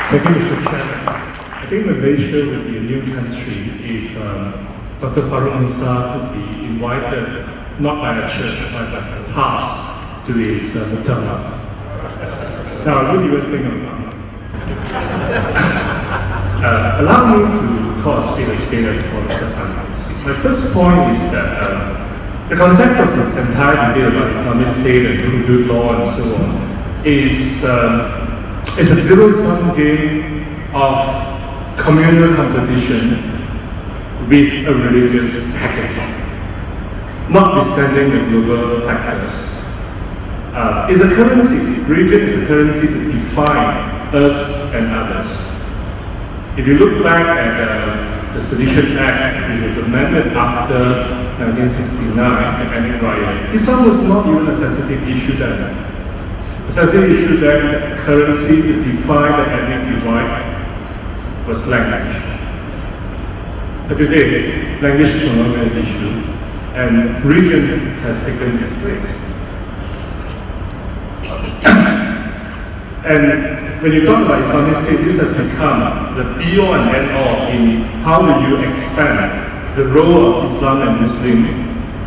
Thank you, Mr. Chairman. I think Malaysia would be a new country if Dr. Farouk Musa could be invited, not by a church, but by a past to his muktamar. Now, what do you think about it? Allow me to call a spade as a political scientist. My first point is that the context of this entire debate about Islamic State and hudud law and so on is a zero-sum game of communal competition with a religious package, notwithstanding the global factors. It's a currency. Religion is a currency to define us and others. If you look back at the Sedition Act, which was amended after 1969, the ethnic riot, Islam was not even a sensitive issue then. The sensitive issue then, the currency to define the ethnic divide was language. But today, language is no longer an issue, and religion has taken its place. And when you talk about Islamic State, this has become the be-all and end-all in how do you expand the role of Islam and Muslim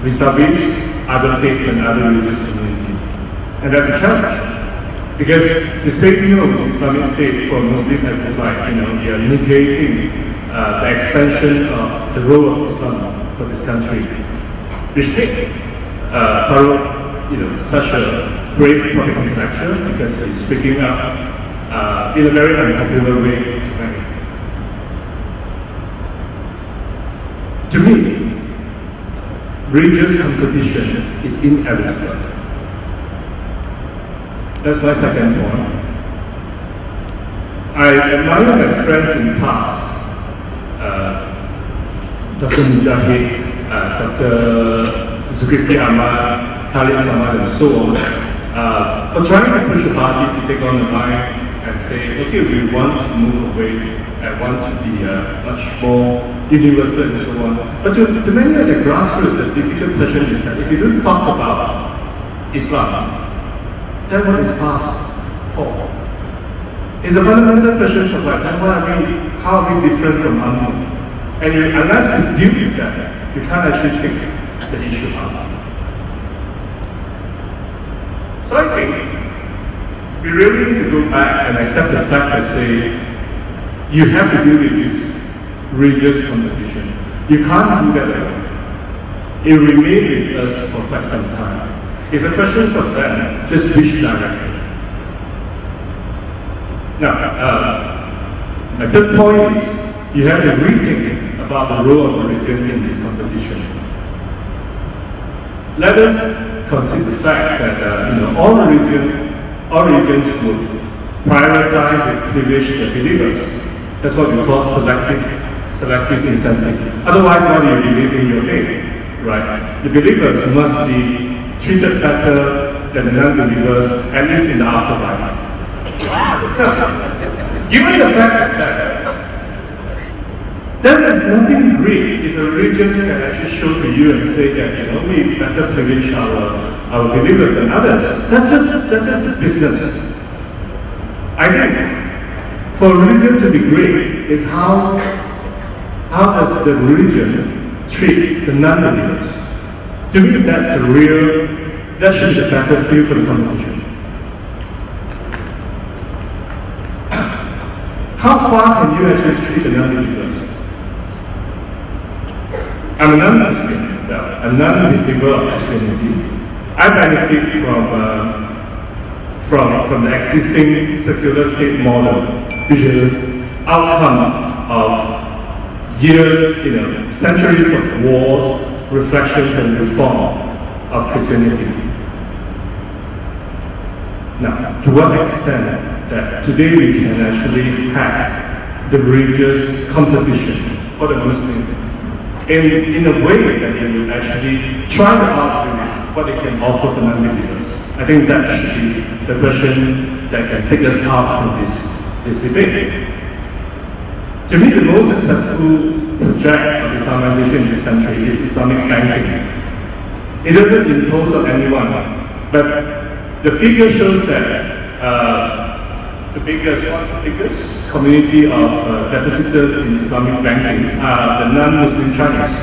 vis-a-vis other faiths and other religious communities. And that's a challenge. Because to say no to Islamic State for Muslims as like, you're negating the expansion of the role of Islam for this country, which made Farouk, such a brave public intellectual because he's speaking up in a very unpopular way to many. To me, religious competition is inevitable. That's my second point. I admire my friends in the past, Dr. Mujahid, Dr. Zulkifli Ahmad, Khalid Samad, and so on, for trying to push a party to take on the line and say, okay, we want to move away and want to be much more universal and so on. But to many at the grassroots, the difficult question is that if you don't talk about Islam, then what is past for? It's a fundamental question of like, how are we different from unknown? And unless you deal with that, you can't actually take the issue out. So I think we really need to go back and accept the fact that say, you have to deal with this religious competition. You can't do that alone. It remained with us for quite some time. It's a question of then, just which direction. Now, my third point is, you have to rethink about the role of religion in this competition. Let us consider the fact that all religions would prioritize and privilege their believers. That's what we call selective incentive. Otherwise, why do you believe in your faith, right? The believers must be treated better than the non-believers, at least in the afterlife. Given the fact that there is nothing great if a religion can actually show to you and say that we better privilege our believers than others. That's just business. I think for religion to be great is how does the religion treat the non-believers. To me, that's that should be the battlefield for the competition. How far can you actually treat the non-believers? I'm a non-Christian, a non-believer of Christianity. I benefit from the existing secular state model, which is an outcome of years, centuries of wars, reflections and reform of Christianity. Now, to what extent that today we can actually have the religious competition for the Muslim in a way that it will actually try to outdo what they can offer for non-believers. I think that should be the question that can take us out from this debate. To me, the most successful project of Islamization in this country is Islamic banking. It doesn't impose on anyone, but the figure shows that the biggest community of depositors in Islamic bankings are the non-Muslim Chinese.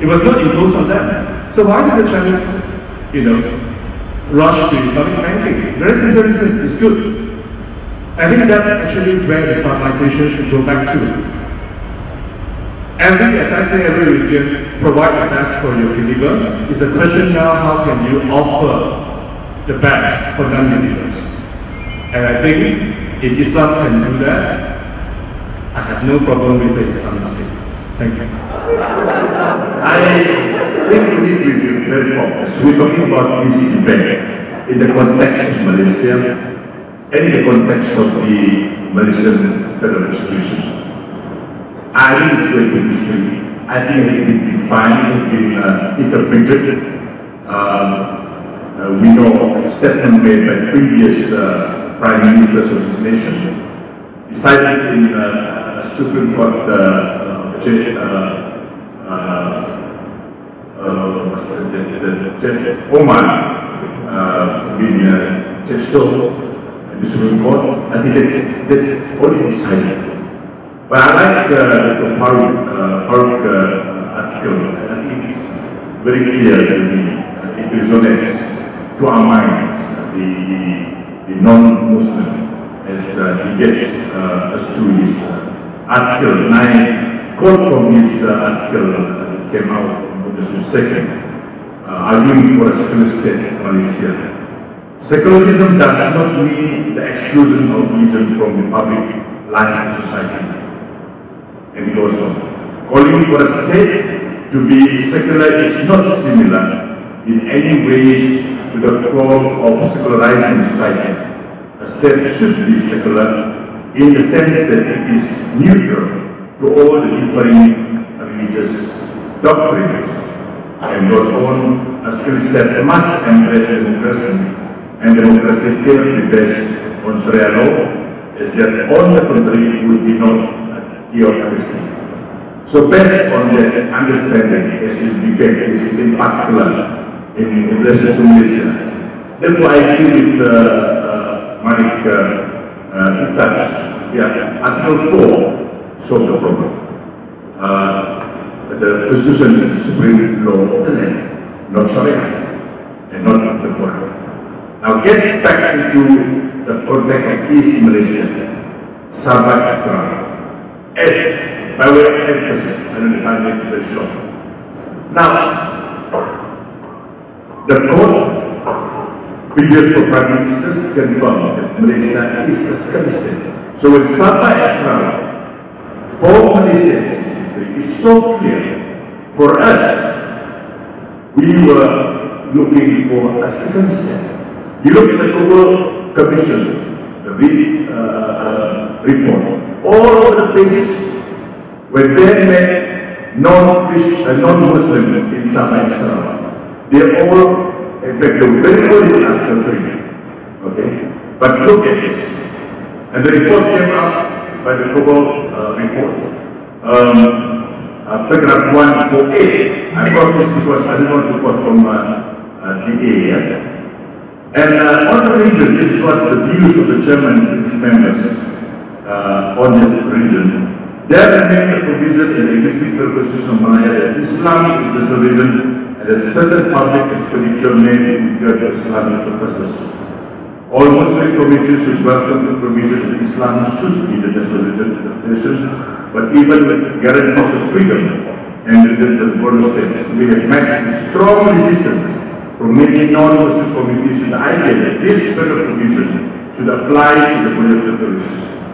It was not imposed on them. So why did the Chinese, rush to Islamic banking? Very simple reason, it's good. I think that's actually where Islamization should go back to. As I say, every religion provide the best for your believers. It's a question now, how can you offer the best for non-believers? And I think if Islam can do that, I have no problem with the Islamic State. Thank you. I think we need to be very focused. We're talking about this debate in the context of Malaysia and in the context of the Malaysian federal institutions. I think it's very good history. I think it has been defined, it has been interpreted. We know statements made by previous prime ministers of this nation, decided in Supreme Court Oman in Teso, the Supreme Court. I think that's already decided. But I like the Farouk article. I think it's very clear to me. It resonates to our minds. The non-Muslim, as he gets us to his article. And I quote from his article that came out on August 2nd, arguing for a secular state in Malaysia. Secularism does not mean the exclusion of religion from the public life of society. And he goes on. Calling for a state to be secular is not similar in any ways to the call of secularizing society. A state should be secular in the sense that it is neutral to all the differing religious doctrines. And goes on, a secular state must embrace democracy, and democracy cannot be based on Sharia law, as that on the contrary would denote theocracy. So based on that understanding, as this debate is in particular in relation to Malaysia, therefore I agree with Malik in touch. Yeah, Article 4 solves the problem. The Constitution is the supreme law of the land, not Sharia, and not the Quran. Now get back into the context of East Malaysia, Sabah Islam. As by way of emphasis, I don't know if I make it very short. Now, the court, previous for prime ministers, confirmed that Malaysia is a secular state. So when Sabah Islam, for Malaysians, it's so clear. For us, we were looking for a second state. You look at the Global Commission, the big report. All over the pages, when they met non-Muslim in Sabah Islam, they all, in fact, they were very good in Article 3. Okay? But look at this. And the report came out by the Global report. Paragraph 148. I got this because I didn't want to quote from DA. And on the region, this is what the views of the chairman and his members on the region. There remains a provision in the existing federal constitution of Malaya that Islam is the religion and that certain public expenditure made in regard to Islamic purposes. All Muslim communities should welcome the provision that Islam should be the national religion of the nation, but even with guarantees of freedom and within the border states, we have met strong resistance from many non-Muslim communities to the idea that this federal provision should apply to the political territories.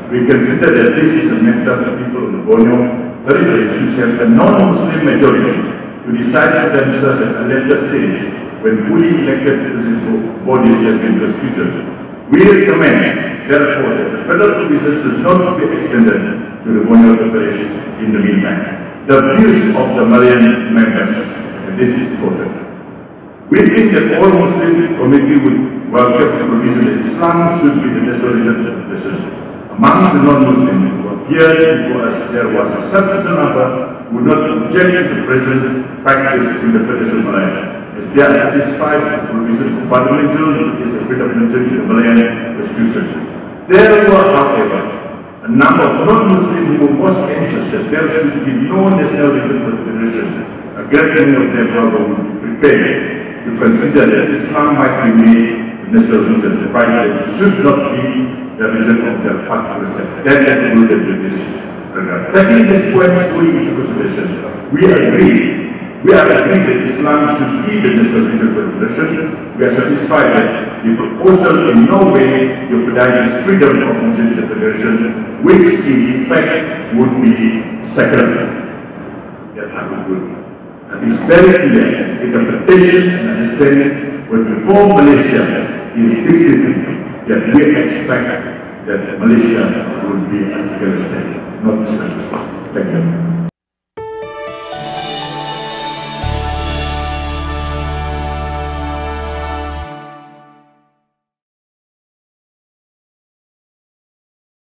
We consider that this is a matter for people of the Borneo territories which have a non-Muslim majority to decide for themselves at a later stage when fully elected bodies have been constituted. We recommend, therefore, that the federal provision should not be extended to the Borneo territories in the meantime. The views of the Malayan members, and this is important. We think that all Muslim community would welcome the provision that Islam should be the national religion of the nation. Among the non-Muslims who appeared before us, there was a substantial number who would not object to the present practice in the Federation of Malaya, as they are satisfied with the provision for fundamental is the freedom of religion in the Malayan Constitution. There were, however, a number of non-Muslims who were most anxious that there should be no national region for the federation. A great many of them, however, would be prepared to consider that Islam might be made the national region, provided that it should not be the region of their particular state. That included with this program. Taking this point fully into consideration, we are agreed that Islam should be the national region for the federation. We are satisfied that the proposal in no way jeopardizes freedom of region to the federation, which in effect would be secular. That I would do. And it's very clear interpretation and understanding when we form Malaysia in 1963 that we expect that Malaysia would be a secular state, not a Islamic state. Thank you.